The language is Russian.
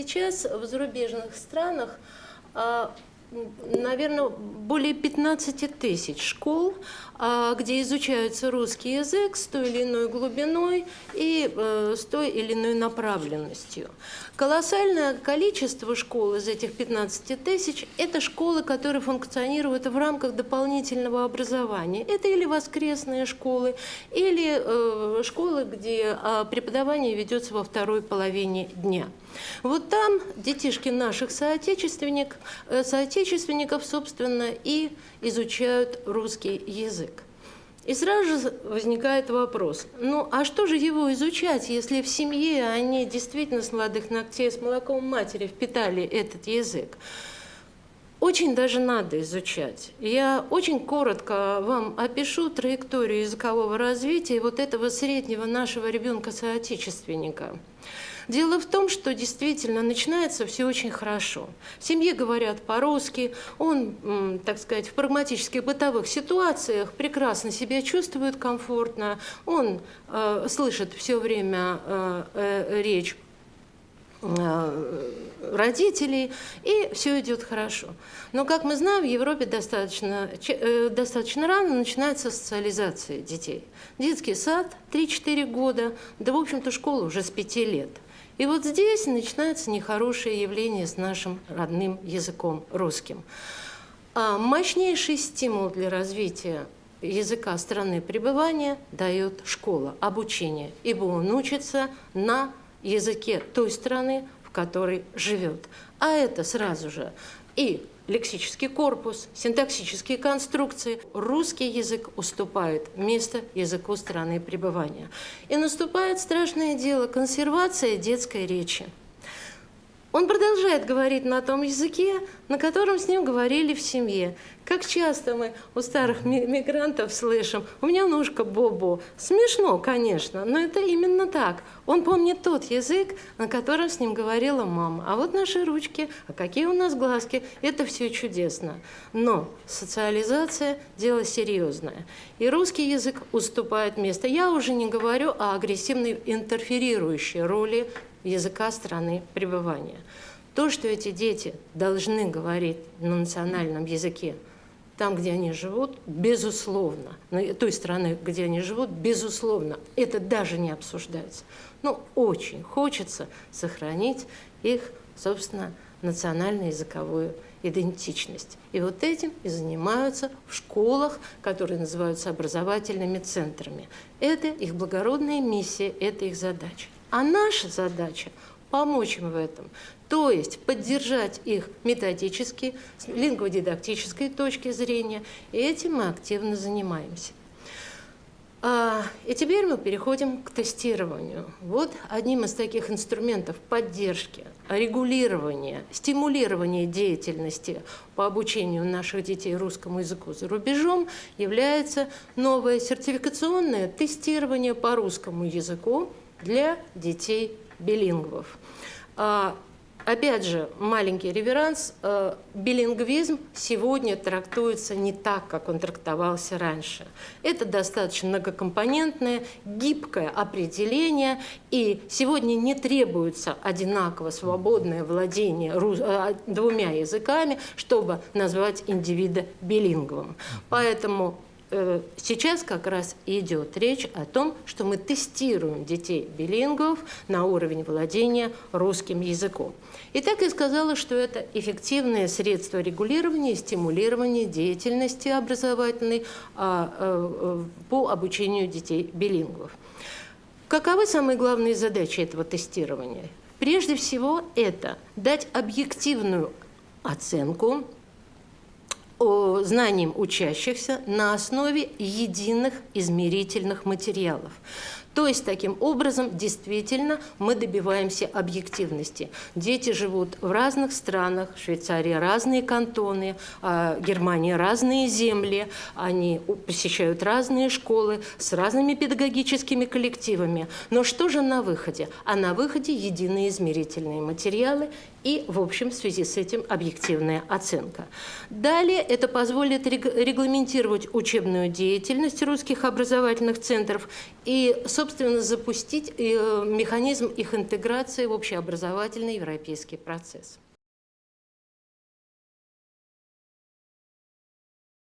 сейчас в зарубежных странах, наверное, более 15 тысяч школ, где изучается русский язык с той или иной глубиной и с той или иной направленностью. Колоссальное количество школ из этих 15 тысяч – это школы, которые функционируют в рамках дополнительного образования. Это или воскресные школы, или школы, где преподавание ведется во второй половине дня. Вот там детишки наших соотечественников, собственно, и изучают русский язык. И сразу же возникает вопрос, ну а что же его изучать, если в семье они действительно с молодых ногтей, с молоком матери впитали этот язык? Очень даже надо изучать. Я очень коротко вам опишу траекторию языкового развития вот этого среднего нашего ребенка-соотечественника. Дело в том, что действительно начинается все очень хорошо. В семье говорят по-русски, он, так сказать, в прагматических бытовых ситуациях прекрасно себя чувствует комфортно, он слышит все время речь родителей, и все идет хорошо. Но, как мы знаем, в Европе достаточно рано начинается социализация детей. Детский сад 3-4 года, да, в общем-то, школа уже с 5 лет. И вот здесь начинается нехорошее явление с нашим родным языком русским. Мощнейший стимул для развития языка страны пребывания дает школа, обучение, ибо он учится на языке той страны, в которой живет. А это сразу же и лексический корпус, синтаксические конструкции. Русский язык уступает место языку страны пребывания. И наступает страшное дело – консервация детской речи. Он продолжает говорить на том языке, на котором с ним говорили в семье. Как часто мы у старых мигрантов слышим: «У меня ножка Бобо». Смешно, конечно, но это именно так. Он помнит тот язык, на котором с ним говорила мама. А вот наши ручки, а какие у нас глазки, это все чудесно. Но социализация – дело серьезное. И русский язык уступает место. Я уже не говорю о агрессивной интерферирующей роли языка страны пребывания. То, что эти дети должны говорить на национальном языке там, где они живут, безусловно, на той стране, где они живут, безусловно, это даже не обсуждается. Но очень хочется сохранить их, собственно, национально-языковую идентичность. И вот этим и занимаются в школах, которые называются образовательными центрами. Это их благородная миссия, это их задача. А наша задача – помочь им в этом, то есть поддержать их методически, с лингводидактической точки зрения, и этим мы активно занимаемся. И теперь мы переходим к тестированию. Вот одним из таких инструментов поддержки, регулирования, стимулирования деятельности по обучению наших детей русскому языку за рубежом является новое сертификационное тестирование по русскому языку для детей-билингвов. Опять же, маленький реверанс. Билингвизм сегодня трактуется не так, как он трактовался раньше. Это достаточно многокомпонентное, гибкое определение, и сегодня не требуется одинаково свободное владение двумя языками, чтобы назвать индивида билингвом. Поэтому сейчас как раз идет речь о том, что мы тестируем детей-билингвов на уровень владения русским языком. И так я сказала, что это эффективное средство регулирования и стимулирования деятельности образовательной по обучению детей-билингвов. Каковы самые главные задачи этого тестирования? Прежде всего, это дать объективную оценку знаниям учащихся на основе единых измерительных материалов. То есть, таким образом, действительно, мы добиваемся объективности. Дети живут в разных странах, Швейцария разные кантоны, Германия разные земли, они посещают разные школы с разными педагогическими коллективами. Но что же на выходе? А на выходе единые измерительные материалы и, в общем, в связи с этим объективная оценка. Далее это позволит регламентировать учебную деятельность русских образовательных центров и, собственно, запустить механизм их интеграции в общеобразовательный европейский процесс.